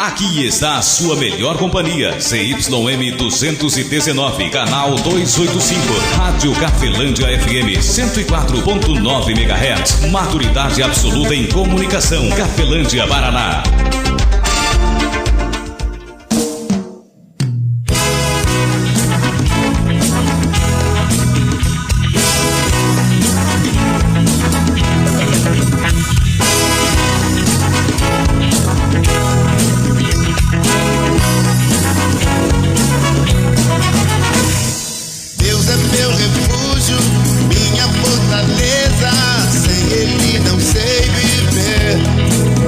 Aqui está a sua melhor companhia, ZYM 219, canal 285, Rádio Cafelândia FM 104.9 MHz, maturidade absoluta em comunicação, Cafelândia, Paraná.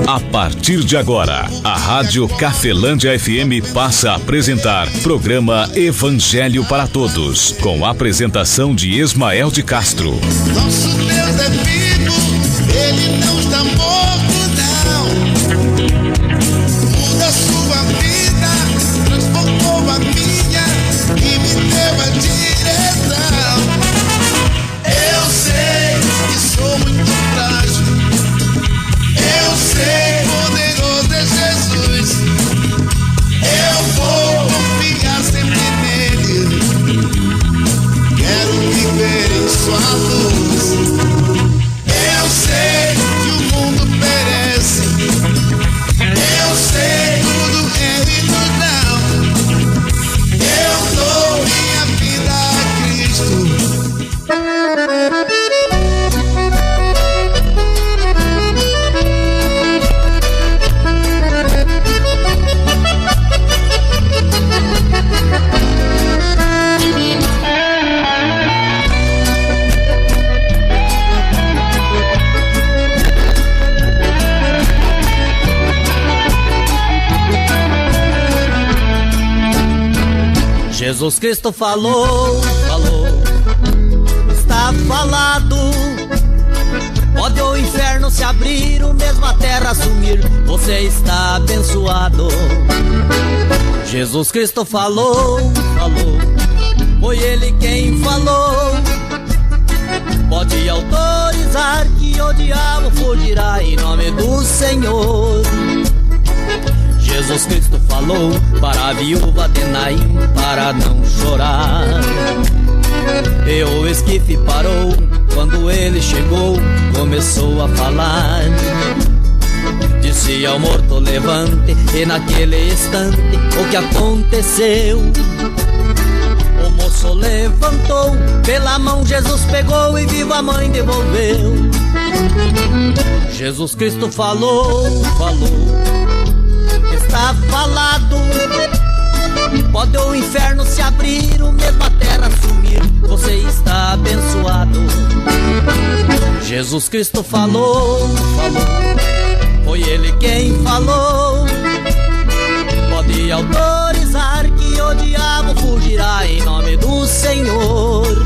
A partir de agora, a Rádio Cafelândia FM passa a apresentar programa Evangelho para Todos, com a apresentação de Ismael de Castro. Nosso Deus é vivo, Ele não está morto, não. Muda sua vida, transformou a minha e me deu a direção. Eu sei que sou muito frágil, eu sei, poderoso é Jesus. Eu vou confiar sempre nele. Quero viver em sua luz. Eu sei que o mundo perece. Eu sei tudo é ilusão. Eu dou minha vida a Cristo. Jesus Cristo falou, está falado. Pode o inferno se abrir, o mesmo a terra sumir, você está abençoado. Jesus Cristo falou, foi Ele quem falou. Pode autorizar que o diabo fugirá em nome do Senhor. Jesus Cristo falou para a viúva de Naim para não chorar. E o esquife parou quando ele chegou, começou a falar. Disse ao morto levante, e naquele instante o que aconteceu? O moço levantou, pela mão Jesus pegou e viva a mãe devolveu. Jesus Cristo falou, está falado. Pode o inferno se abrir, o mesmo a terra sumir, você está abençoado. Jesus Cristo falou, foi Ele quem falou. Pode autorizar que o diabo fugirá em nome do Senhor.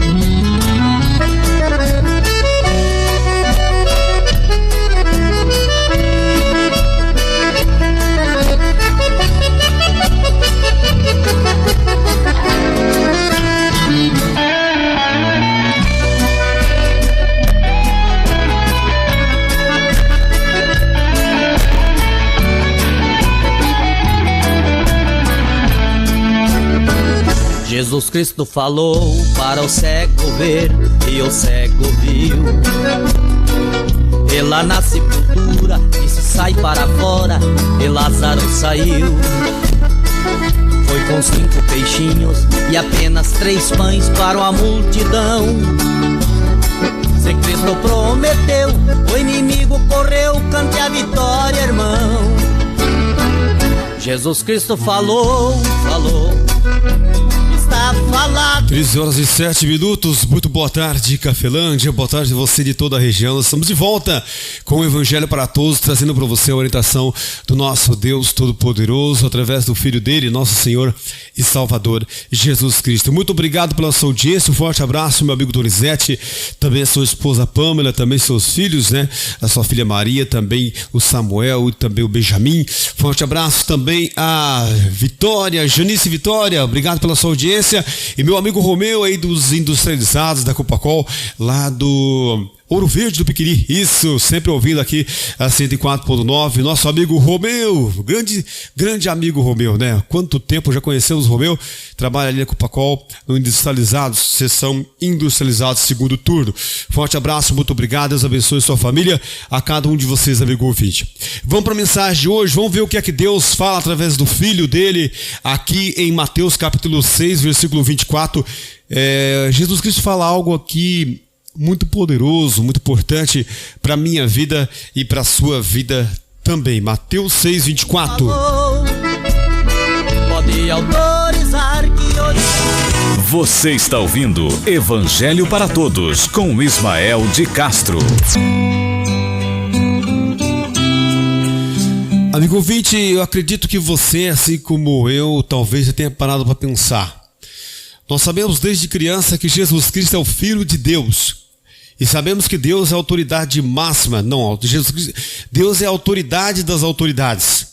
Jesus Cristo falou para o cego ver, e o cego viu. E lá na sepultura disse sai para fora, e Lázaro saiu. Foi com 5 peixinhos e apenas 3 pães para a multidão. Se Cristo prometeu, o inimigo correu, cante a vitória, irmão. Jesus Cristo falou, está falado. 13h07, muito boa tarde, Cafelândia, boa tarde a você de toda a região. Nós estamos de volta com o Evangelho para Todos, trazendo para você a orientação do nosso Deus Todo-Poderoso, através do Filho dele, nosso Senhor e Salvador, Jesus Cristo. Muito obrigado pela sua audiência, um forte abraço, meu amigo Donizete, também a sua esposa Pâmela, também seus filhos, né? A sua filha Maria, também o Samuel e também o Benjamin. Forte abraço também a Vitória, Janice Vitória, obrigado pela sua audiência. E meu amigo Romeu aí dos industrializados da Copacol, lá do Ouro Verde do Piquiri, isso, sempre ouvindo aqui a 104.9, nosso amigo Romeu, grande amigo Romeu, né? Quanto tempo já conhecemos o Romeu, trabalha ali na Copacol, no Industrializados, sessão Industrializados, segundo turno. Forte abraço, muito obrigado, Deus abençoe sua família, a cada um de vocês, amigo ouvinte. Vamos para a mensagem de hoje, vamos ver o que é que Deus fala através do Filho dele, aqui em Mateus capítulo 6, versículo 24. Jesus Cristo fala algo aqui muito poderoso, muito importante para a minha vida e para a sua vida também. Mateus 6, 24. Pode autorizar que hoje... Você está ouvindo Evangelho para Todos com Ismael de Castro. Amigo ouvinte, eu acredito que você, assim como eu, talvez já tenha parado para pensar. Nós sabemos desde criança que Jesus Cristo é o Filho de Deus. E sabemos que Deus é a autoridade máxima. Não, Jesus Cristo, Deus é a autoridade das autoridades.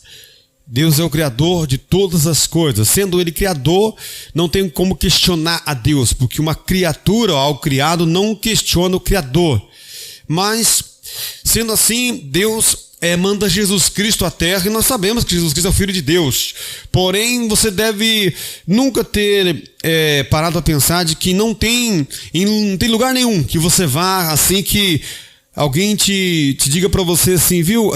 Deus é o Criador de todas as coisas. Sendo Ele Criador, não tem como questionar a Deus, porque uma criatura, ao criado, não questiona o Criador. Mas, sendo assim, Deus manda Jesus Cristo à terra, e nós sabemos que Jesus Cristo é o Filho de Deus. Porém, você deve nunca ter parado a pensar de que não tem lugar nenhum que você vá, assim, que alguém te diga para você assim, viu,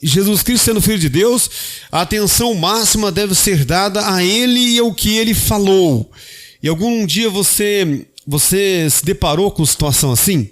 Jesus Cristo sendo Filho de Deus, a atenção máxima deve ser dada a Ele e ao que Ele falou. E algum dia você se deparou com situação assim?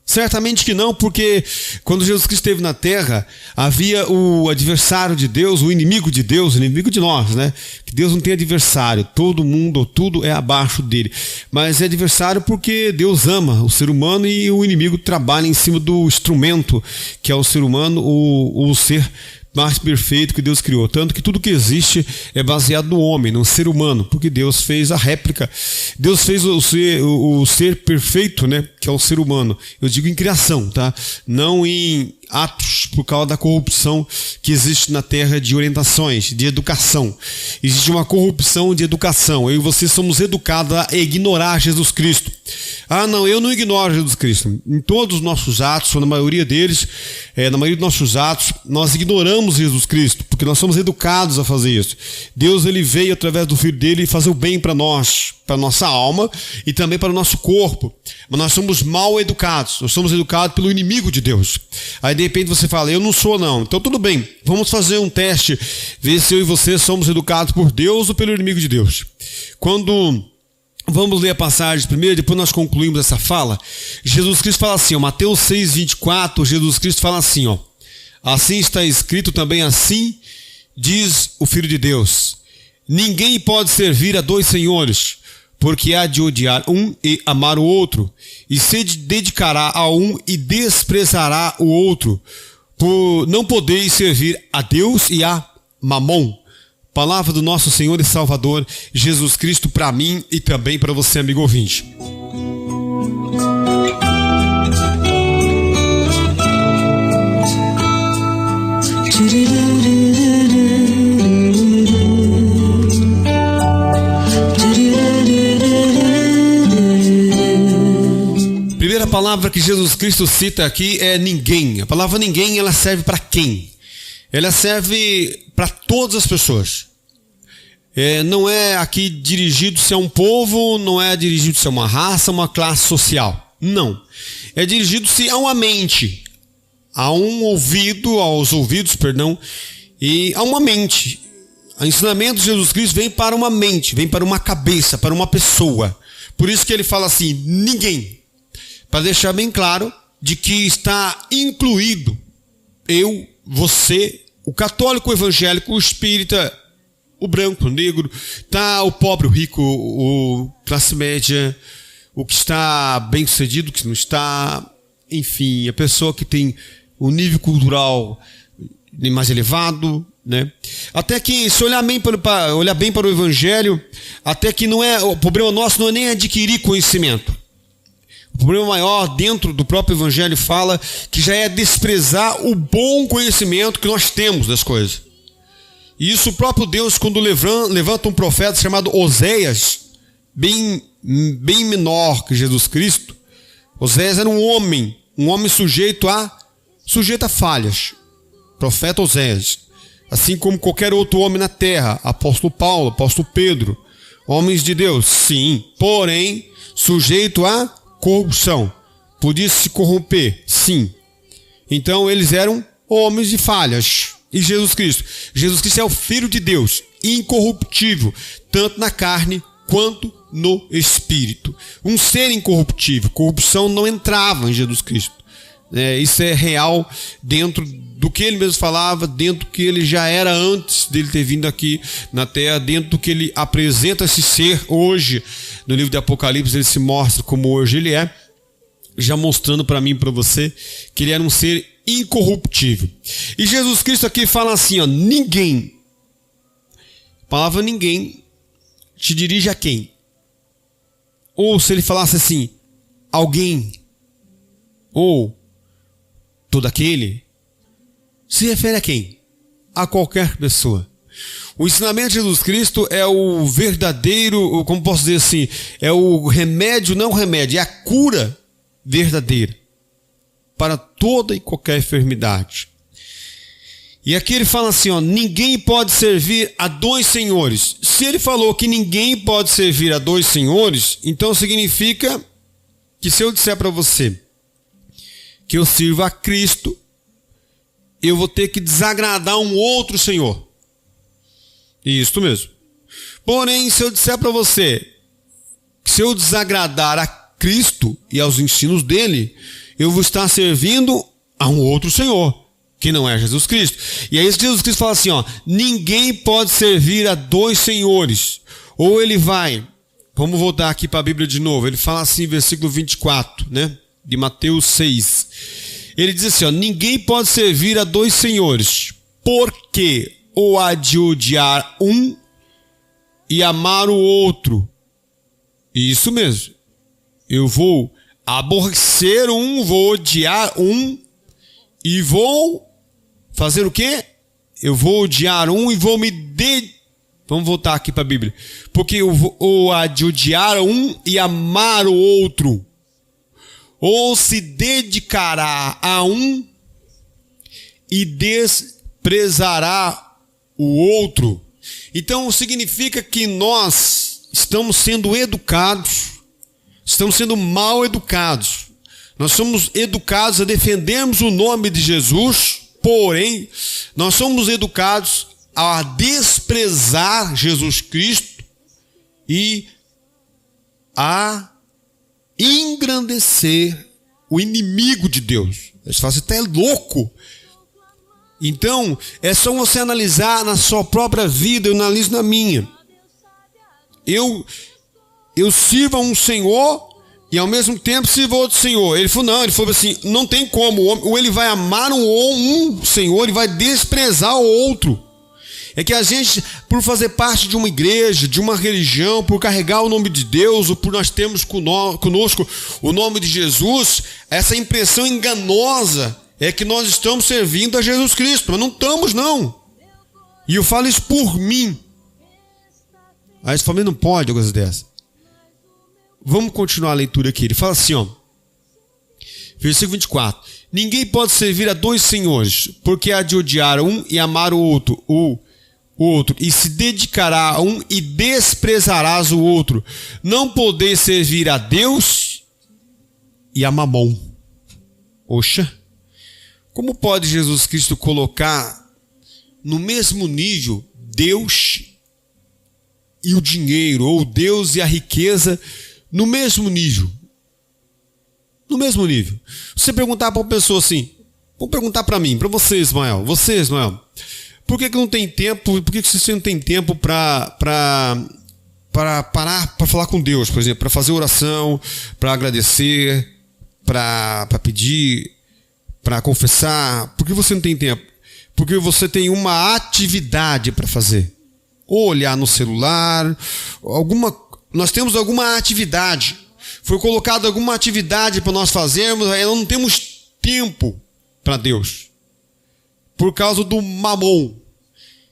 Certamente que não, porque quando Jesus Cristo esteve na terra, havia o adversário de Deus, o inimigo de Deus, o inimigo de nós, né? Que Deus não tem adversário, todo mundo ou tudo é abaixo dele. Mas é adversário porque Deus ama o ser humano e o inimigo trabalha em cima do instrumento, que é o ser humano, o ser mais perfeito que Deus criou. Tanto que tudo que existe é baseado no homem, no ser humano, porque Deus fez a réplica. Deus fez o ser perfeito, né? Que é o ser humano. Eu digo em criação, tá? Não em atos, por causa da corrupção que existe na terra de orientações, de educação. Existe uma corrupção de educação. Eu e você somos educados a ignorar Jesus Cristo. Ah, não, eu não ignoro Jesus Cristo. Em todos os nossos atos, ou na maioria deles, na maioria dos nossos atos, nós ignoramos Jesus Cristo, porque nós somos educados a fazer isso. Deus, ele veio através do Filho dele fazer o bem para nós, para a nossa alma e também para o nosso corpo. Mas nós somos mal educados, nós somos educados pelo inimigo de Deus. Aí de repente você fala, eu não sou não. Então tudo bem, vamos fazer um teste, ver se eu e você somos educados por Deus ou pelo inimigo de Deus. Vamos ler a passagem primeiro, depois nós concluímos essa fala. Jesus Cristo fala assim, Mateus 6, 24, Jesus Cristo fala assim, ó. Assim está escrito também, assim diz o Filho de Deus. Ninguém pode servir a dois senhores, porque há de odiar um e amar o outro, e se dedicará a um e desprezará o outro. Por não podeis servir a Deus e a Mamon. Palavra do nosso Senhor e Salvador, Jesus Cristo, para mim e também para você, amigo ouvinte. Primeira palavra que Jesus Cristo cita aqui é ninguém. A palavra ninguém, ela serve para quem? Ela serve para todas as pessoas. Não é aqui dirigido-se a um povo, não é dirigido-se a uma raça, uma classe social. Não. É dirigido-se a uma mente, a um ouvido, aos ouvidos, e a uma mente. O ensinamento de Jesus Cristo vem para uma mente, vem para uma cabeça, para uma pessoa. Por isso que ele fala assim, ninguém. Para deixar bem claro de que está incluído eu, você, o católico, o evangélico, o espírita, o branco, o negro, tá o pobre, o rico, o classe média, o que está bem sucedido, o que não está, enfim, a pessoa que tem um nível cultural mais elevado, né? Até que, se olhar bem para o evangelho, até que o problema nosso não é nem adquirir conhecimento. O problema maior dentro do próprio evangelho fala que já é desprezar o bom conhecimento que nós temos das coisas. E isso o próprio Deus, quando levanta um profeta chamado Oséias, bem menor que Jesus Cristo, Oséias era um homem sujeito a falhas. Profeta Oséias. Assim como qualquer outro homem na terra, apóstolo Paulo, apóstolo Pedro, homens de Deus, sim, porém sujeito a corrupção. Podia se corromper, sim. Então eles eram homens de falhas. E Jesus Cristo é o Filho de Deus, incorruptível, tanto na carne quanto no espírito. Um ser incorruptível. Corrupção não entrava em Jesus Cristo. Isso é real dentro do que ele mesmo falava, dentro do que ele já era antes dele ter vindo aqui na terra, dentro do que ele apresenta esse ser hoje. No livro de Apocalipse ele se mostra como hoje ele é, já mostrando para mim e para você que ele era um ser incorruptível. E Jesus Cristo aqui fala assim, ó, ninguém, a palavra ninguém te dirige a quem? Ou se ele falasse assim, alguém, ou todo aquele, se refere a quem? A qualquer pessoa. O ensinamento de Jesus Cristo é o verdadeiro, como posso dizer assim, é o remédio, não remédio, é a cura verdadeira para toda e qualquer enfermidade. E aqui ele fala assim, ó, ninguém pode servir a dois senhores. Se ele falou que ninguém pode servir a dois senhores, então significa que se eu disser para você que eu sirvo a Cristo, eu vou ter que desagradar um outro senhor. Isso mesmo. Porém, se eu disser para você que se eu desagradar a Cristo e aos ensinos dele, eu vou estar servindo a um outro senhor, que não é Jesus Cristo. E é isso que Jesus Cristo fala assim, ó, ninguém pode servir a dois senhores. Ou ele vai, vamos voltar aqui para a Bíblia de novo, ele fala assim, versículo 24, né, de Mateus 6. Ele diz assim, ó, ninguém pode servir a dois senhores, porque ou há de odiar um e amar o outro. Isso mesmo. Eu vou aborrecer um, vou odiar um e vou fazer o quê? Eu vou odiar um e vou Vamos voltar aqui para a Bíblia. Porque ou há de odiar um e amar o outro. Ou se dedicará a um e desprezará o outro. Então significa que nós estamos sendo educados, estamos sendo mal educados. Nós somos educados a defendermos o nome de Jesus, porém, nós somos educados a desprezar Jesus Cristo e a engrandecer o inimigo de Deus. Você fala, você está louco. Então, é só você analisar na sua própria vida, eu analiso na minha. Eu sirvo a um Senhor e ao mesmo tempo sirvo a outro Senhor. Ele falou assim, não tem como, ou ele vai amar um Senhor e vai desprezar o outro. É que a gente, por fazer parte de uma igreja, de uma religião, por carregar o nome de Deus, ou por nós termos conosco o nome de Jesus, essa impressão enganosa é que nós estamos servindo a Jesus Cristo, mas não estamos não. E eu falo isso por mim. Aí você fala, não pode coisa dessa. Vamos continuar a leitura aqui. Ele fala assim, ó, versículo 24. Ninguém pode servir a dois senhores, porque há de odiar um e amar o outro, e se dedicará a um e desprezarás o outro. Não podeis servir a Deus e a Mamon. Oxa, como pode Jesus Cristo colocar no mesmo nível Deus e o dinheiro, ou Deus e a riqueza no mesmo nível? No mesmo nível. Você perguntar para uma pessoa assim, vamos perguntar para mim, para você, Ismael, por que não tem tempo, por que você não tem tempo para parar para falar com Deus, por exemplo, para fazer oração, para agradecer, para pedir, para confessar? Por que você não tem tempo? Porque você tem uma atividade para fazer. Ou olhar no celular, nós temos alguma atividade. Foi colocada alguma atividade para nós fazermos, aí nós não temos tempo para Deus. Por causa do Mamon. O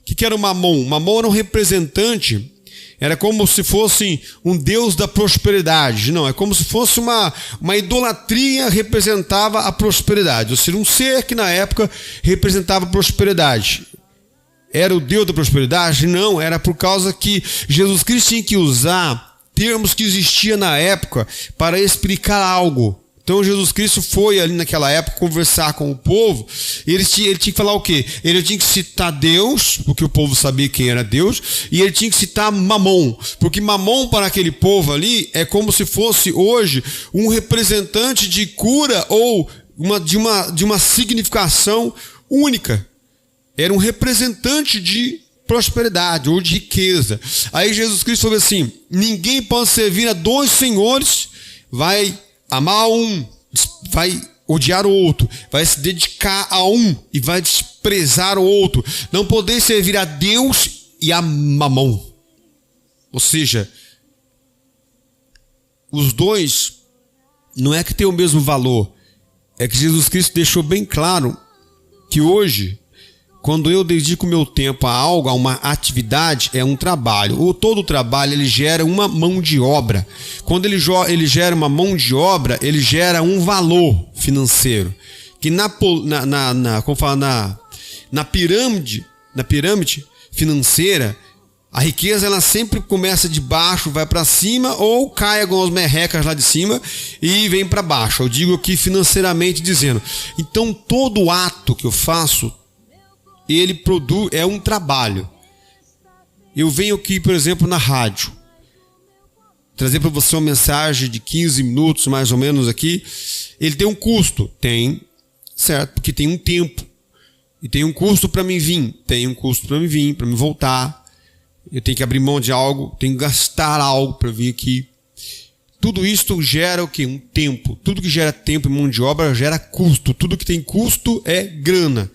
que era o Mamon? O Mamon era um representante era como se fosse um Deus da prosperidade. Não, é como se fosse uma idolatria representava a prosperidade. Ou seja, um ser que na época representava a prosperidade. Era o Deus da prosperidade? Não, era por causa que Jesus Cristo tinha que usar termos que existiam na época para explicar algo. Então Jesus Cristo foi ali naquela época conversar com o povo, e ele tinha que falar o quê? Ele tinha que citar Deus, porque o povo sabia quem era Deus, e ele tinha que citar Mamon, porque Mamon para aquele povo ali é como se fosse hoje um representante de cura ou de uma significação única. Era um representante de prosperidade ou de riqueza. Aí Jesus Cristo falou assim: ninguém pode servir a dois senhores, vai amar um, vai odiar o outro, vai se dedicar a um e vai desprezar o outro. Não podeis servir a Deus e a Mamon. Ou seja, os dois não é que tem o mesmo valor, é que Jesus Cristo deixou bem claro que hoje, quando eu dedico meu tempo a algo, a uma atividade, é um trabalho. Ou todo trabalho ele gera uma mão de obra. Quando ele gera uma mão de obra, ele gera um valor financeiro. Que na pirâmide financeira, a riqueza ela sempre começa de baixo, vai para cima, ou cai algumas merrecas lá de cima e vem para baixo. Eu digo aqui financeiramente dizendo. Então todo ato que eu faço, ele produz, é um trabalho. Eu venho aqui, por exemplo, na rádio, trazer para você uma mensagem de 15 minutos, mais ou menos aqui. Ele tem um custo? Tem, certo? Porque tem um tempo. E tem um custo para mim vir. Tem um custo para mim vir, para me voltar. Eu tenho que abrir mão de algo, tenho que gastar algo para vir aqui. Tudo isso gera o quê? Um tempo. Tudo que gera tempo e mão de obra gera custo. Tudo que tem custo é grana.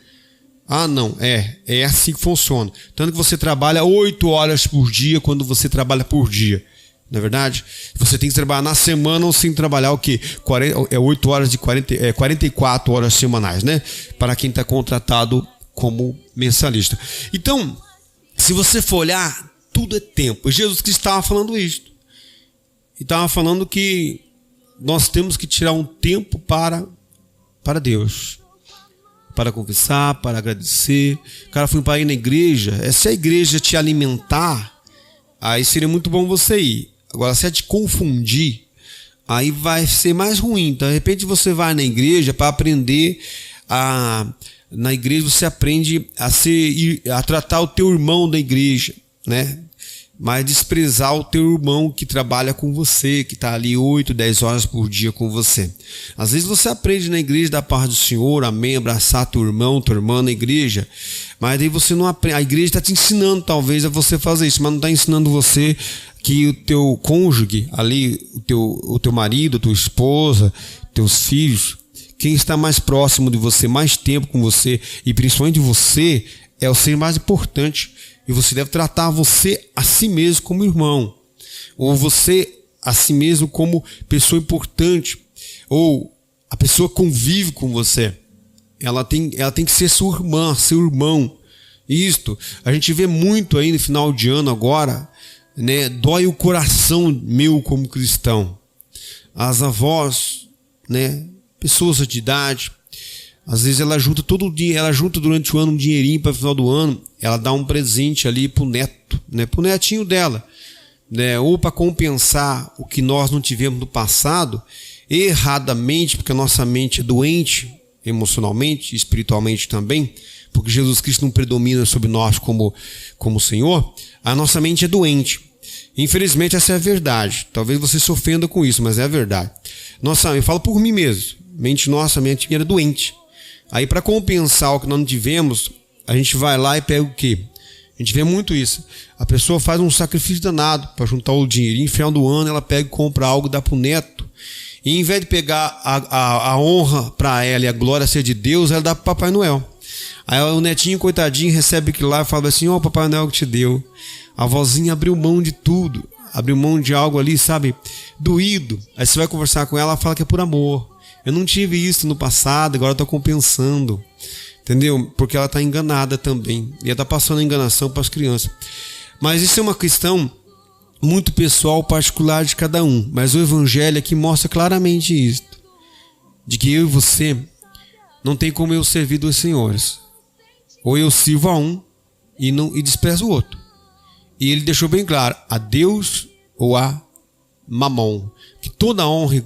Ah, não, é assim que funciona. Tanto que você trabalha 8 horas por dia quando você trabalha por dia. Não é verdade? Você tem que trabalhar na semana ou sem trabalhar o quê? 8 horas de 44 horas semanais, né? Para quem está contratado como mensalista. Então, se você for olhar, tudo é tempo. Jesus Cristo estava falando isso. E estava falando que nós temos que tirar um tempo para Deus. Para confessar, para agradecer. O cara foi para ir na igreja. Se a igreja te alimentar, aí seria muito bom você ir. Agora, se ela te confundir, aí vai ser mais ruim. Então, de repente você vai na igreja para aprender na igreja você aprende a tratar o teu irmão da igreja, né? Mas desprezar o teu irmão que trabalha com você, que está ali 8, 10 horas por dia com você. Às vezes você aprende na igreja da parte do Senhor, amém, abraçar teu irmão, tua irmã na igreja, mas aí você não aprende. A igreja está te ensinando talvez a você fazer isso, mas não está ensinando você que o teu cônjuge ali, o teu marido, tua esposa, teus filhos, quem está mais próximo de você, mais tempo com você e principalmente de você, é o ser mais importante. E você deve tratar você a si mesmo como irmão. Ou você a si mesmo como pessoa importante. Ou a pessoa convive com você. Ela tem que ser sua irmã, seu irmão. Isto, a gente vê muito aí no final de ano agora, né? Dói o coração meu como cristão. As avós, né? Pessoas de idade. Às vezes ela junta todo o dia, ela junta durante o ano um dinheirinho para o final do ano, ela dá um presente ali pro neto, né, pro netinho dela, né, ou para compensar o que nós não tivemos no passado, erradamente, porque a nossa mente é doente emocionalmente, espiritualmente também, porque Jesus Cristo não predomina sobre nós como Senhor, a nossa mente é doente. Infelizmente essa é a verdade. Talvez você se ofenda com isso, mas é a verdade. Eu falo por mim mesmo. Mente era doente. Aí para compensar o que nós não tivemos, a gente vai lá e pega o quê? A gente vê muito isso. A pessoa faz um sacrifício danado para juntar o dinheirinho, no final do ano ela pega e compra algo, dá para o neto. E em vez de pegar a honra para ela e a glória ser de Deus, ela dá para o Papai Noel. Aí o netinho, coitadinho, recebe aquilo lá e fala assim: ó, Papai Noel que te deu. A vozinha abriu mão de tudo. Abriu mão de algo ali, sabe? Doído. Aí você vai conversar com ela, ela fala que é por amor. Eu não tive isso no passado, agora eu estou compensando. Entendeu? Porque ela está enganada também. E ela está passando a enganação para as crianças. Mas isso é uma questão muito pessoal, particular de cada um, mas o evangelho aqui mostra claramente isso, de que eu e você não tem como eu servir dois senhores. Ou eu sirvo a um e desprezo o outro. E ele deixou bem claro, a Deus ou a Mamon, que toda honra e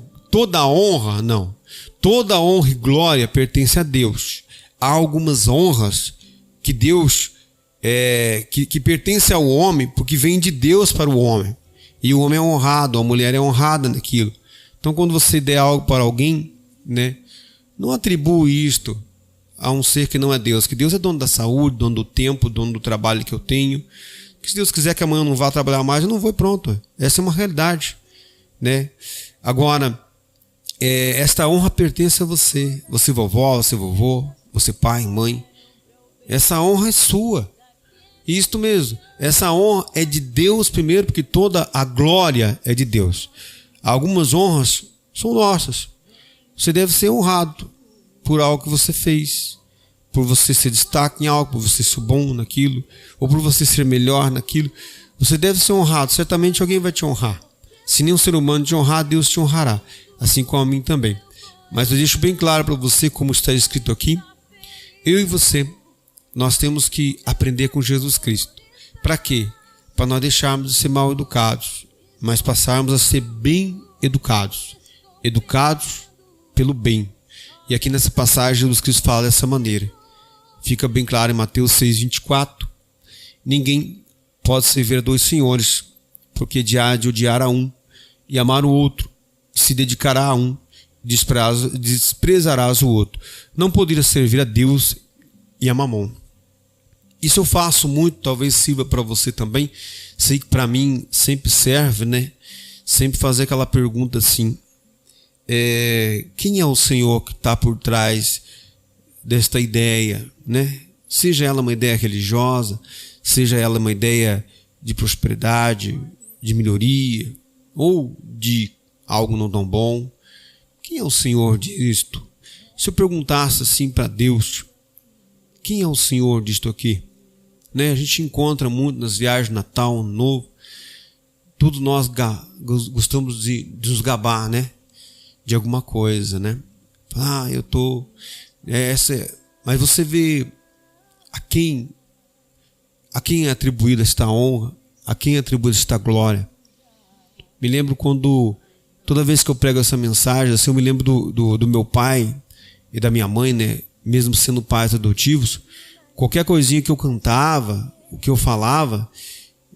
glória pertence a Deus. Há algumas honras que Deus que pertence ao homem, porque vem de Deus para o homem. E o homem é honrado, a mulher é honrada naquilo. Então, quando você der algo para alguém, né, não atribui isto a um ser que não é Deus. Que Deus é dono da saúde, dono do tempo, dono do trabalho que eu tenho. Que se Deus quiser que amanhã eu não vá trabalhar mais, eu não vou e pronto. Essa é uma realidade, né? Agora, esta honra pertence a você. Você vovó, você vovô, você pai, mãe. Essa honra é sua. Isto mesmo, essa honra é de Deus primeiro, porque toda a glória é de Deus. Algumas honras são nossas. Você deve ser honrado por algo que você fez, por você ser destaque em algo, por você ser bom naquilo, ou por você ser melhor naquilo. Você deve ser honrado, certamente alguém vai te honrar. Se nenhum ser humano te honrar, Deus te honrará, assim como a mim também. Mas eu deixo bem claro para você, como está escrito aqui, eu e você, nós temos que aprender com Jesus Cristo. Para quê? Para nós deixarmos de ser mal educados, mas passarmos a ser bem educados. Educados pelo bem. E aqui nessa passagem Jesus Cristo fala dessa maneira. Fica bem claro em Mateus 6,24. Ninguém pode servir a dois senhores, porque há de odiar a um e amar o outro, e se dedicará a um, desprezarás o outro. Não poderia servir a Deus e a Mamon. Isso eu faço muito, talvez sirva para você também. Sei que para mim sempre serve, né? Sempre fazer aquela pergunta assim: quem é o Senhor que está por trás desta ideia, né? Seja ela uma ideia religiosa, seja ela uma ideia de prosperidade, de melhoria, ou de algo não tão bom. Quem é o Senhor disto? Se eu perguntasse assim para Deus, quem é o Senhor disto aqui? Né? A gente encontra muito nas viagens de Natal, Ano Novo. Todos nós gostamos de nos gabar, né? De alguma coisa, né? Eu tô... Mas você vê a quem é atribuída esta honra, a quem é atribuída esta glória. Me lembro quando, toda vez que eu prego essa mensagem, assim, eu me lembro do meu pai e da minha mãe, né? Mesmo sendo pais adotivos, qualquer coisinha que eu cantava, o que eu falava,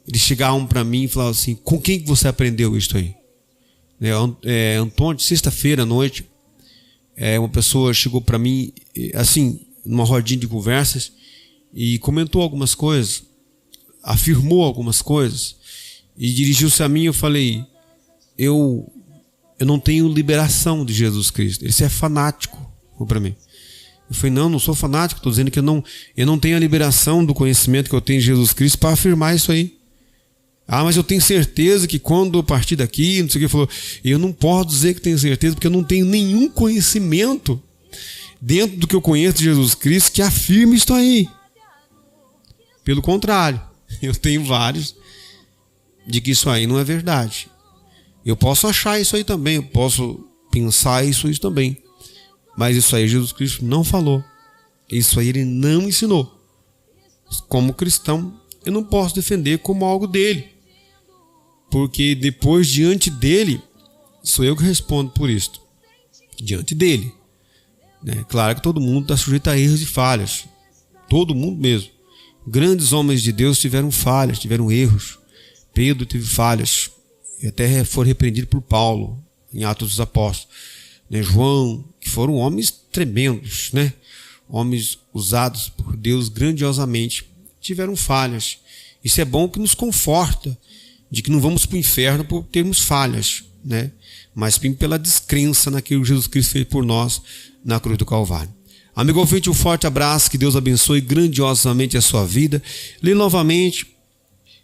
eles chegavam para mim e falavam assim: com quem que você aprendeu isso aí? Antônio, sexta-feira à noite, uma pessoa chegou para mim, assim, numa rodinha de conversas, e comentou algumas coisas, afirmou algumas coisas, e dirigiu-se a mim. Eu falei: eu não tenho liberação de Jesus Cristo. Ele é fanático para mim. Eu falei: não sou fanático, estou dizendo que eu não tenho a liberação do conhecimento que eu tenho de Jesus Cristo para afirmar isso aí. Mas eu tenho certeza que quando eu partir daqui, não sei o que, ele falou, eu não posso dizer que tenho certeza, porque eu não tenho nenhum conhecimento dentro do que eu conheço de Jesus Cristo que afirme isso aí. Pelo contrário, eu tenho vários de que isso aí não é verdade. Eu posso achar isso aí também, eu posso pensar isso também. Mas isso aí Jesus Cristo não falou. Isso aí ele não ensinou. Como cristão, eu não posso defender como algo dele. Porque depois, diante dele, sou eu que respondo por isto. Diante dele. Claro que todo mundo está sujeito a erros e falhas. Todo mundo mesmo. Grandes homens de Deus tiveram falhas, tiveram erros. Pedro teve falhas. E até foi repreendido por Paulo, em Atos dos Apóstolos. João, que foram homens tremendos, né? Homens usados por Deus grandiosamente, tiveram falhas. Isso é bom, que nos conforta de que não vamos para o inferno por termos falhas, né? Mas pela descrença naquilo que Jesus Cristo fez por nós na cruz do Calvário. Amigo ouvinte, um forte abraço, que Deus abençoe grandiosamente a sua vida. Lê novamente,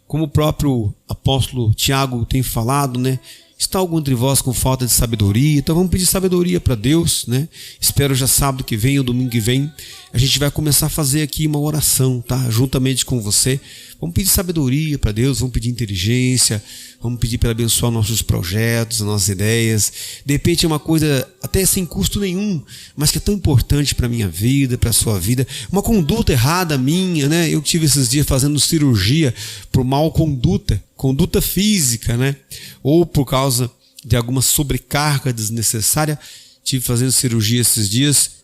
como o próprio apóstolo Tiago tem falado, né? Está algum entre vós com falta de sabedoria? Então vamos pedir sabedoria para Deus, né? Espero já sábado que vem ou domingo que vem a gente vai começar a fazer aqui uma oração, tá? Juntamente com você. Vamos pedir sabedoria para Deus, vamos pedir inteligência, vamos pedir para abençoar nossos projetos, nossas ideias. De repente é uma coisa até sem custo nenhum, mas que é tão importante para a minha vida, para a sua vida. Uma conduta errada minha, né? Eu tive esses dias fazendo cirurgia por mal conduta física, né? Ou por causa de alguma sobrecarga desnecessária. Tive fazendo cirurgia esses dias.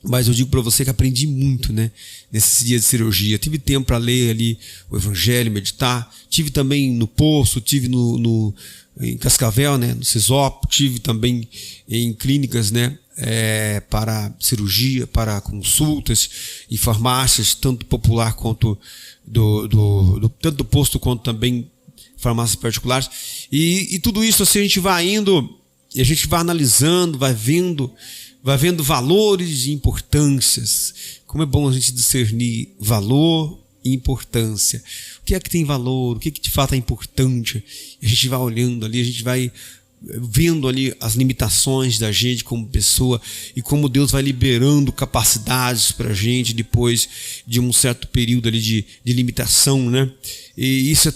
Mas eu digo para você que aprendi muito, né? Nesses dias de cirurgia. Tive tempo para ler ali o Evangelho, meditar. Tive também no posto, tive em Cascavel, né? No CISOP. Tive também em clínicas, né? Para cirurgia, para consultas em farmácias, tanto popular quanto tanto do posto quanto também farmácias particulares. E tudo isso assim a gente vai indo e a gente vai analisando, vai vendo valores e importâncias. Como é bom a gente discernir valor e importância. O que é que tem valor? O que é que de fato é importante? A gente vai olhando ali, a gente vai vendo ali as limitações da gente como pessoa e como Deus vai liberando capacidades para a gente depois de um certo período ali de limitação, né? E isso é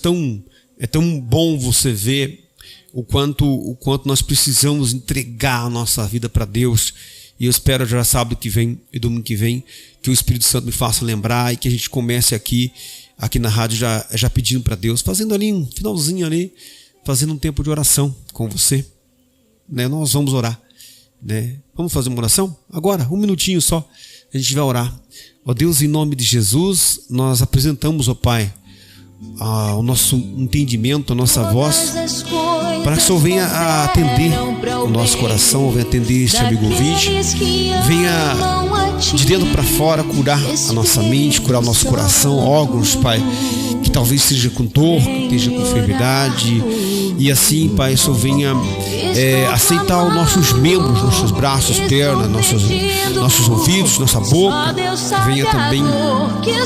tão bom você ver o quanto nós precisamos entregar a nossa vida para Deus. E eu espero já sábado que vem e domingo que vem que o Espírito Santo me faça lembrar e que a gente comece aqui na rádio já pedindo para Deus, fazendo ali um finalzinho ali, fazendo um tempo de oração com você, né? Nós vamos orar, né? Vamos fazer uma oração? Agora, 1 minutinho só, a gente vai orar. Ó Deus, em nome de Jesus, nós apresentamos, ó Pai, o nosso entendimento, a nossa voz, para que o Senhor venha a atender o nosso coração, venha atender este amigo ouvinte, venha de dentro para fora curar a nossa mente, curar o nosso coração, órgãos, Pai, que talvez esteja com dor, que esteja com enfermidade, e assim, Pai, o Senhor venha aceitar os nossos membros, nossos braços, pernas, nossos ouvidos, nossa boca, venha também,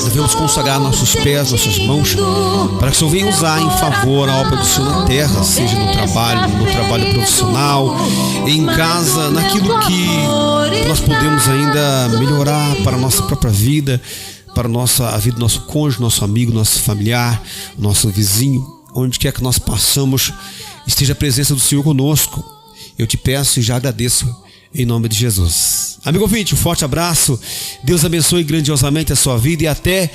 devemos consagrar nossos pés, nossas mãos, para que o Senhor venha usar em favor a obra do Senhor na terra, seja no trabalho profissional, em casa, naquilo que nós podemos ainda melhorar para a nossa própria vida, para a vida do nosso cônjuge, nosso amigo, nosso familiar, nosso vizinho, onde quer que nós passamos, esteja a presença do Senhor conosco. Eu te peço e já agradeço em nome de Jesus. Amigo ouvinte, um forte abraço, Deus abençoe grandiosamente a sua vida e até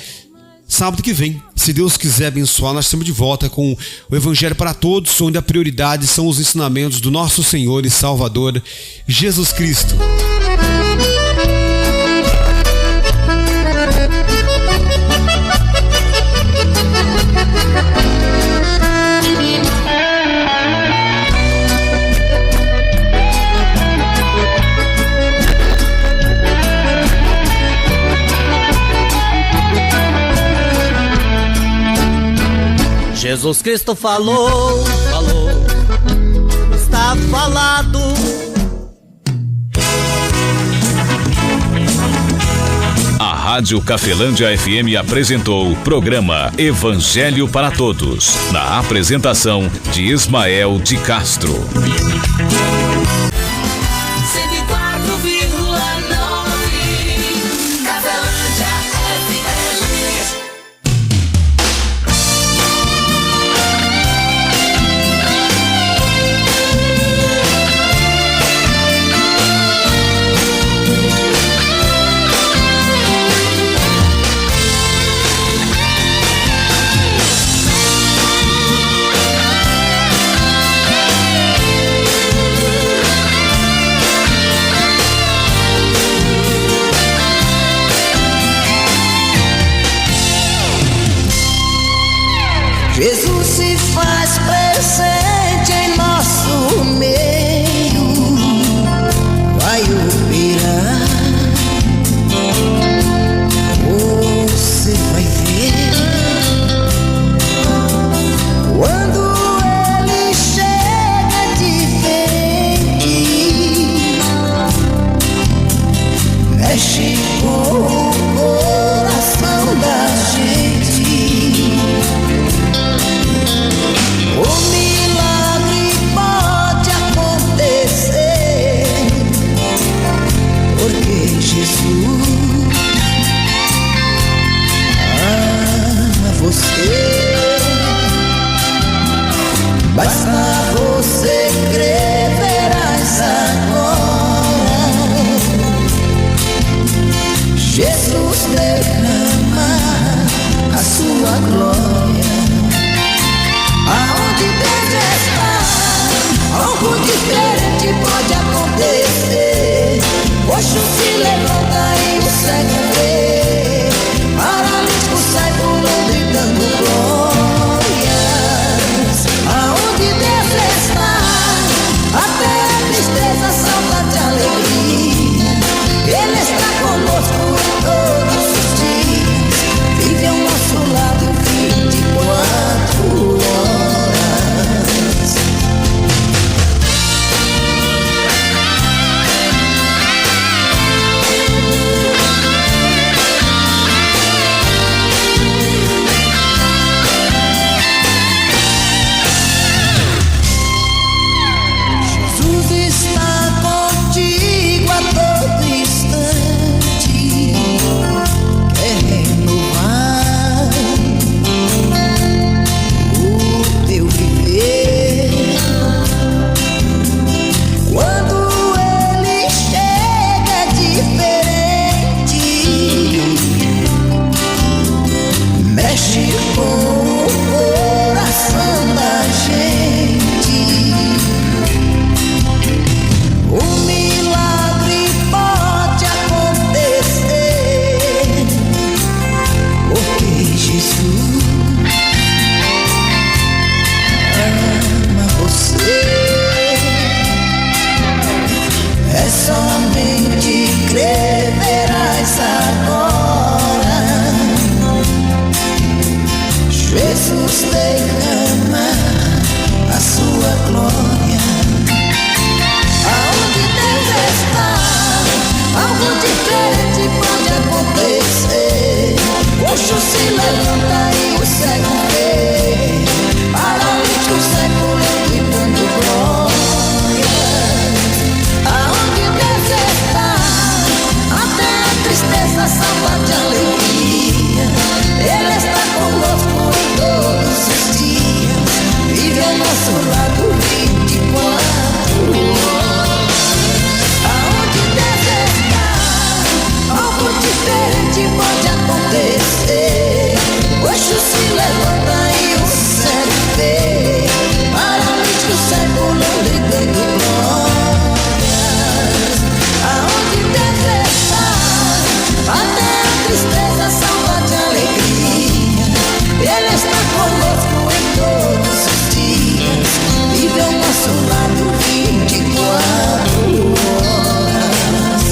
sábado que vem, se Deus quiser abençoar, nós estamos de volta com o Evangelho para Todos, onde a prioridade são os ensinamentos do nosso Senhor e Salvador, Jesus Cristo. Jesus Cristo falou, está falado. A Rádio Cafelândia FM apresentou o programa Evangelho para Todos, na apresentação de Ismael de Castro. Jesus se faz presente em nosso meio, vai operar. Você vai ver quando ele chega diferente, mexe com o coração da gente. O levanta e o cego vê, paralítico cego lento e dando glória. Aonde Deus está, até a tristeza salva de alegria. Ele está conosco em todos os dias, vive ao nosso lado 24 horas. Aonde Deus está, algo diferente pode acontecer. Coxo se levanta e o cego vê, paralítico cego não lhe dando glórias. Aonde Deus está, até a tristeza salva de alegria. Ele está conosco em todos os dias, vive ao nosso lado 24 horas.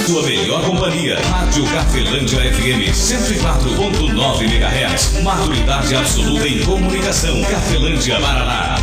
Sua melhor companhia, Rádio Cafelândia FM 104.9 MHz. Maturidade absoluta em comunicação. Cafelândia, Paraná.